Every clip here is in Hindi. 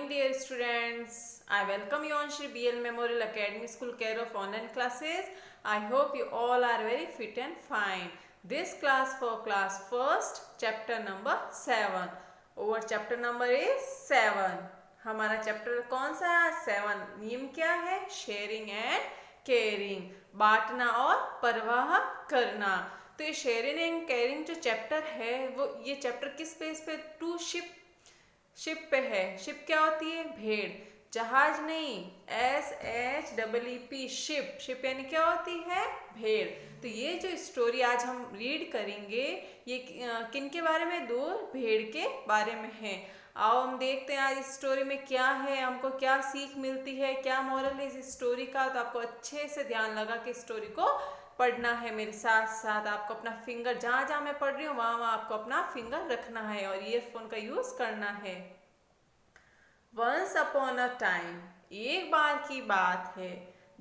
dear students. I welcome you on Shri BL Memorial Academy School care of online classes. I hope you all are very fit and fine. This class for class first, chapter number 7. Our chapter number is 7. हमारा चैप्टर कौन सा है? 7. नियम क्या है? शेयरिंग एंड केयरिंग, बांटना और परवाह करना। तो ये शेयरिंग एंड केयरिंग जो चैप्टर है वो ये चैप्टर किस बेस पे? टू शिप पे है। शिप क्या होती है? भेड़। जहाज नहीं, SHEEP, शिप। शिप यानी क्या होती है? भेड़। तो ये जो स्टोरी आज हम रीड करेंगे ये किन के बारे में? दो भेड़ के बारे में है। आओ हम देखते हैं आज इस स्टोरी में क्या है, हमको क्या सीख मिलती है, क्या मोरल है इस स्टोरी का। तो आपको अच्छे से ध्यान लगा के स्टोरी को पढ़ना है मेरे साथ साथ। आपको अपना फिंगर जहाँ जहाँ मैं पढ़ रही हूँ वहाँ वहाँ आपको अपना फिंगर रखना है और ईयरफोन का यूज करना है। Once upon a time, एक बार की बात है।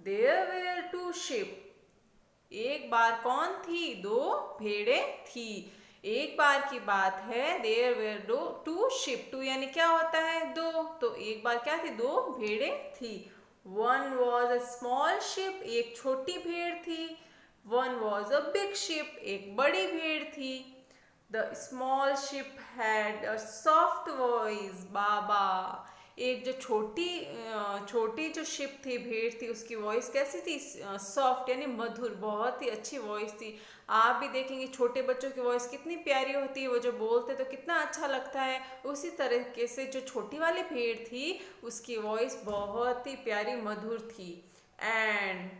There were two sheep. एक बार कौन थी? दो भेड़ें थी। एक बार की बात है। There were two sheep. Two यानी क्या होता है? दो। तो एक बार क्या थी? दो भेड़ें थी। One was a small sheep. एक छोटी भेड़ थी। One was a big sheep. एक बड़ी भेड़ थी। The small sheep had a soft voice. बाबा। एक जो छोटी जो शिप थी, भेड़ थी, उसकी वॉइस कैसी थी? सॉफ्ट यानी मधुर, बहुत ही अच्छी वॉइस थी। आप भी देखेंगे छोटे बच्चों की वॉइस कितनी प्यारी होती है, वो जो बोलते तो कितना अच्छा लगता है। उसी तरीके से जो छोटी वाली भेड़ थी उसकी वॉइस बहुत ही प्यारी मधुर थी। एंड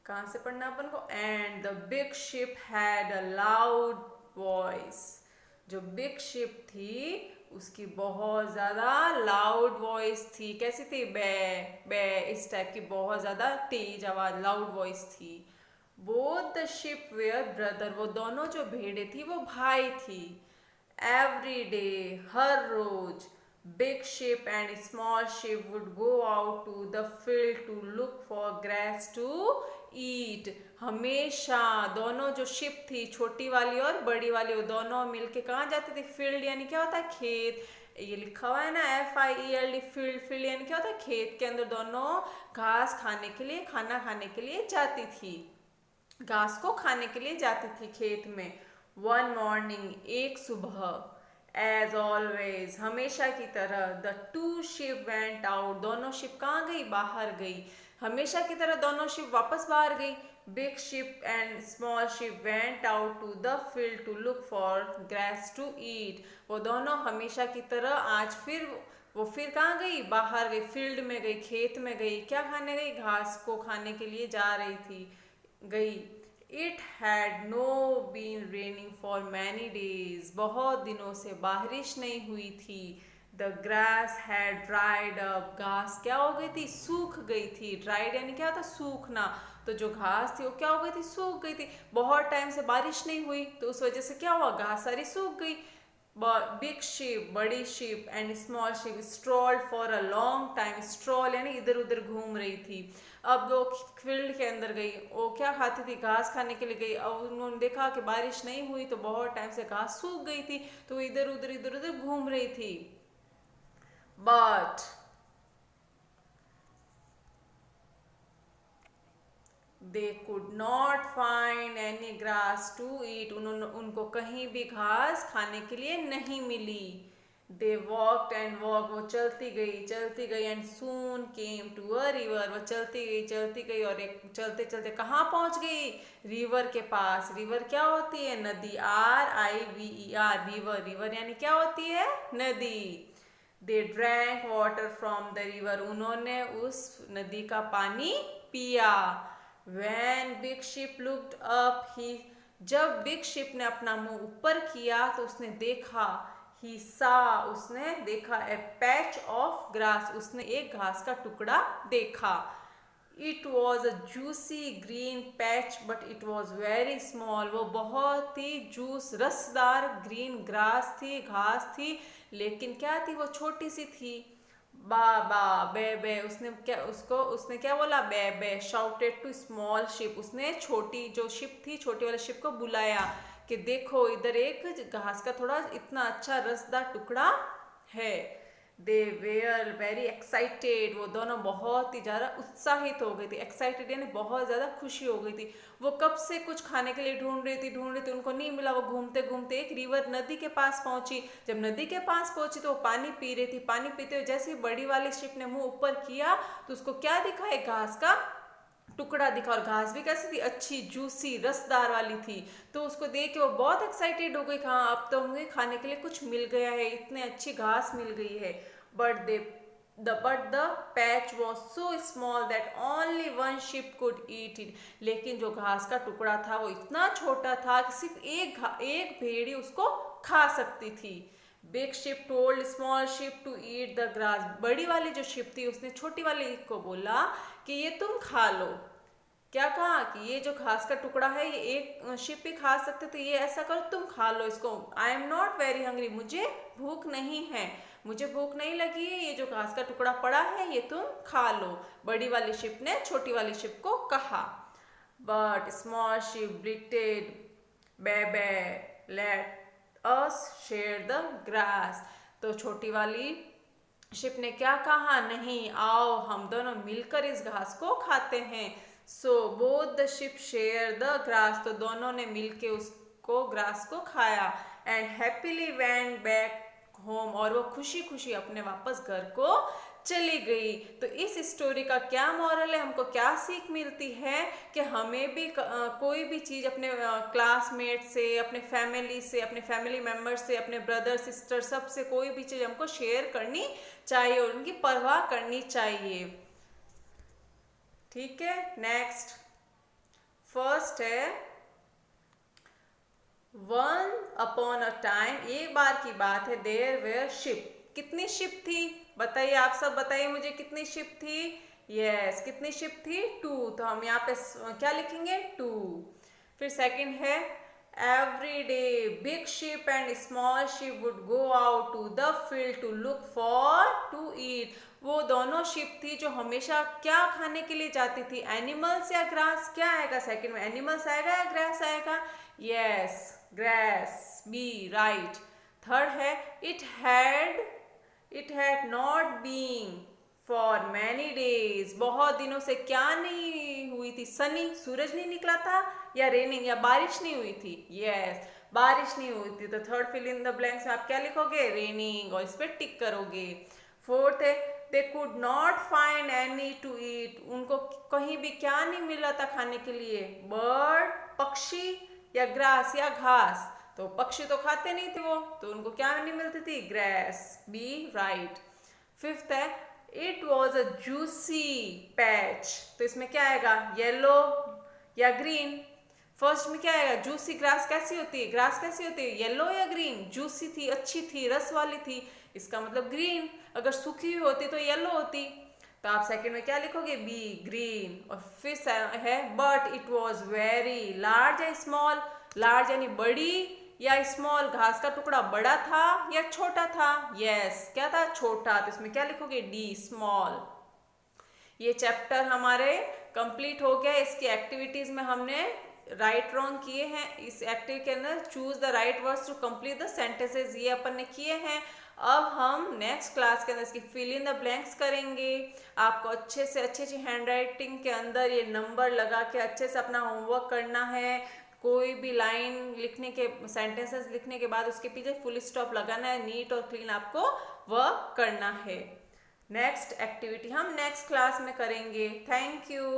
कहाँ से पढ़ना अपन को? And the big ship had a loud voice. जो बिग शिप थी उसकी बहुत ज्यादा लाउड वॉइस थी। कैसी थी? बे बे, इस टाइप की बहुत ज्यादा तेज आवाज, लाउड वॉइस थी। Both the ship were brother. वो दोनों जो भेड़े थी वो भाई थी। एवरी डे, हर रोज, big ship and small ship would go out to the field to look for grass to eat. हमेशा दोनों जो शिप थी, छोटी वाली और बड़ी वाली, वो दोनों मिलके कहाँ जाती थी? फील्ड यानी क्या होता है? खेत। ये लिखा हुआ है ना FIELD, फील्ड। फील्ड यानी क्या होता है? खेत के अंदर दोनों घास खाने के लिए, खाना खाने के लिए जाती थी। घास को खाने के लिए जाती थी खेत में। वन मॉर्निंग, एक सुबह, एज ऑलवेज, हमेशा की तरह, the two ship went out. दोनों शिप कहाँ गई? बाहर गई। हमेशा की तरह दोनों शिप वापस बाहर गई। Big ship and small ship went out to the field to look for grass to eat. वो दोनों हमेशा की तरह आज फिर कहाँ गई? बाहर गई, फील्ड में गई, खेत में गई। क्या खाने गई? घास को खाने के लिए जा रही थी, गई। It had no been raining for many days. बहुत दिनों से बारिश नहीं हुई थी। The grass had dried up. घास क्या हो गई थी? सूख गई थी। ड्राइड यानी क्या होता? सूखना। तो जो घास थी वो क्या हो गई थी? सूख गई थी। बहुत टाइम से बारिश नहीं हुई तो उस वजह से क्या हुआ? घास सारी सूख गई। बिग शिप, बड़ी ship, and small ship strolled for a long time. Stroll यानी इधर उधर घूम रही थी। अब वो फील्ड के अंदर गई, वो क्या खाती थी? घास खाने के लिए गई। अब उन्होंने देखा कि बारिश नहीं हुई तो बहुत टाइम से घास सूख गई थी, तो वो इधर उधर घूम रही थी। But they could not find any grass to eat. उनको कहीं भी घास खाने के लिए नहीं मिली। दे वॉकड एंड वॉक, वो चलती गई and soon came to a river. वो चलती गई और एक चलते चलते कहाँ पहुंच गई? रिवर के पास। रिवर क्या होती है? नदी। RIVER, river. रिवर यानी क्या होती है? नदी। They drank water from the river. उन्होंने उस नदी का पानी पिया। When big ship looked up, ही जब बिग शिप ने अपना मुंह ऊपर किया तो उसने देखा, ही सा, उसने देखा, ए पैच ऑफ ग्रास, उसने एक घास का टुकड़ा देखा। It was a juicy green patch but it was very small. वो बहुत ही जूस, रसदार ग्रीन ग्रास थी, घास थी, लेकिन क्या थी? वो छोटी सी थी। बा बा बे बे, उसने क्या बोला? बे बे। शाउटेड टू स्मॉल शिप, उसने छोटी जो शिप थी, छोटी वाले शिप को बुलाया कि देखो इधर एक घास का थोड़ा इतना अच्छा रसदार टुकड़ा है। दे वेयर वेरी एक्साइटेड, वो दोनों बहुत ही ज़्यादा उत्साहित हो गई थी। एक्साइटेड यानी बहुत ज़्यादा खुशी हो गई थी। वो कब से कुछ खाने के लिए ढूंढ रही थी, उनको नहीं मिला। वो घूमते घूमते एक रिवर नदी के पास पहुंची। जब नदी के पास पहुंची तो वो पानी पी रही थी। पानी पीते हुए जैसे ही बड़ी वाली शिप ने मुंह ऊपर किया तो उसको क्या दिखा, एक घास का टुकड़ा दिखा। और घास भी कैसी थी, अच्छी जूसी रसदार वाली थी। तो उसको देख के वो बहुत एक्साइटेड हो गई, हाँ अब तो मुझे खाने के लिए कुछ मिल गया है, इतने अच्छी घास मिल गई है। But the patch was so small that only one sheep could eat it। लेकिन जो घास का टुकड़ा था वो इतना छोटा था कि सिर्फ एक भेड़ी उसको खा सकती थी। Big ship told small ship to eat the grass. बड़ी वाली जो शिप थी उसने छोटी वाली को बोला कि ये तुम खा लो। क्या कहा कि ये जो घास का टुकड़ा है ये एक शिप ही खा सकते, तो ये ऐसा करो तुम खा लो इसको। I am not very hungry, मुझे भूख नहीं है, मुझे भूख नहीं लगी है, ये जो घास का टुकड़ा पड़ा है ये तुम खा लो। बड़ी वाली शिप ने छोटी वाली शिप को कहा। But small ship bleated, baa let us share the grass. तो छोटी वाली शिप ने क्या कहा, नहीं आओ हम दोनों मिलकर इस घास को खाते हैं। So both the ship share the grass. तो दोनों ने मिलके उसको ग्रास को खाया। And happily went back home. और वो खुशी खुशी अपने वापस घर को चली गई। तो इस स्टोरी का क्या मॉरल है, हमको क्या सीख मिलती है कि हमें भी कोई भी चीज़ अपने क्लासमेट से, अपने फैमिली मेम्बर से, अपने ब्रदर सिस्टर सबसे कोई भी चीज़ हमको शेयर करनी चाहिए और उनकी परवाह करनी चाहिए। ठीक है, नेक्स्ट फर्स्ट है वन अपॉन अ टाइम। एक बार की बात है, देयर वेयर शिप। कितनी शिप थी बताइए, आप सब बताइए मुझे कितनी शिप थी। यस, कितनी शिप थी, 2। तो हम यहाँ पे क्या लिखेंगे, 2। फिर सेकंड है every day big ship and small ship would go out to the field to look for to eat. वो दोनों शिप थी जो हमेशा क्या खाने के लिए जाती थी, एनिमल्स या ग्रास। क्या आएगा सेकंड में, एनिमल्स आएगा या ग्रास आएगा। Yes, grass, be right. Third है it had not been for many days. बहुत दिनों से क्या नहीं हुई थी, सनी, सूरज नहीं निकला था, या रेनिंग, या बारिश नहीं हुई थी। यस, बारिश नहीं हुई थी। तो third fill in the blanks में आप क्या लिखोगे, रेनिंग, और इस पर टिक करोगे। फोर्थ है they could not find any to eat. उनको कहीं भी क्या नहीं मिला था खाने के लिए, बर्ड, पक्षी, या ग्रास या घास। तो पक्षी तो खाते नहीं थे वो, तो उनको क्या नहीं मिलती थी, ग्रास, बी राइट। फिफ्थ है it was a juicy patch. तो इसमें क्या आएगा, येलो या ग्रीन। फर्स्ट में क्या आएगा, जूसी ग्रास कैसी होती है, ग्रास कैसी होती है, येलो या ग्रीन। जूसी थी, अच्छी थी, रस वाली थी, इसका मतलब ग्रीन। अगर सूखी हुई होती तो येलो होती। तो आप सेकंड में क्या लिखोगे, बी ग्रीन। और फिर है but it was very large या स्मॉल। लार्ज यानी बड़ी, या स्मॉल घास का टुकड़ा बड़ा था या छोटा था। यस, क्या था, छोटा। तो इसमें क्या लिखोगे, डी स्मॉल। ये चैप्टर हमारे कंप्लीट हो गया। इसकी एक्टिविटीज में हमने राइट रॉन्ग किए हैं। इस एक्टिविटी के अंदर choose the right words to complete the sentences, ये अपन ने किए हैं। अब हम नेक्स्ट क्लास के अंदर इसकी फिल इन द ब्लैंक्स करेंगे। आपको अच्छे से अच्छी हैंडराइटिंग के अंदर ये नंबर लगा के अच्छे से अपना होमवर्क करना है। कोई भी लाइन लिखने के, सेंटेंसेस लिखने के बाद उसके पीछे फुल स्टॉप लगाना है, नीट और क्लीन आपको वर्क करना है। नेक्स्ट एक्टिविटी हम नेक्स्ट क्लास में करेंगे। Thank you.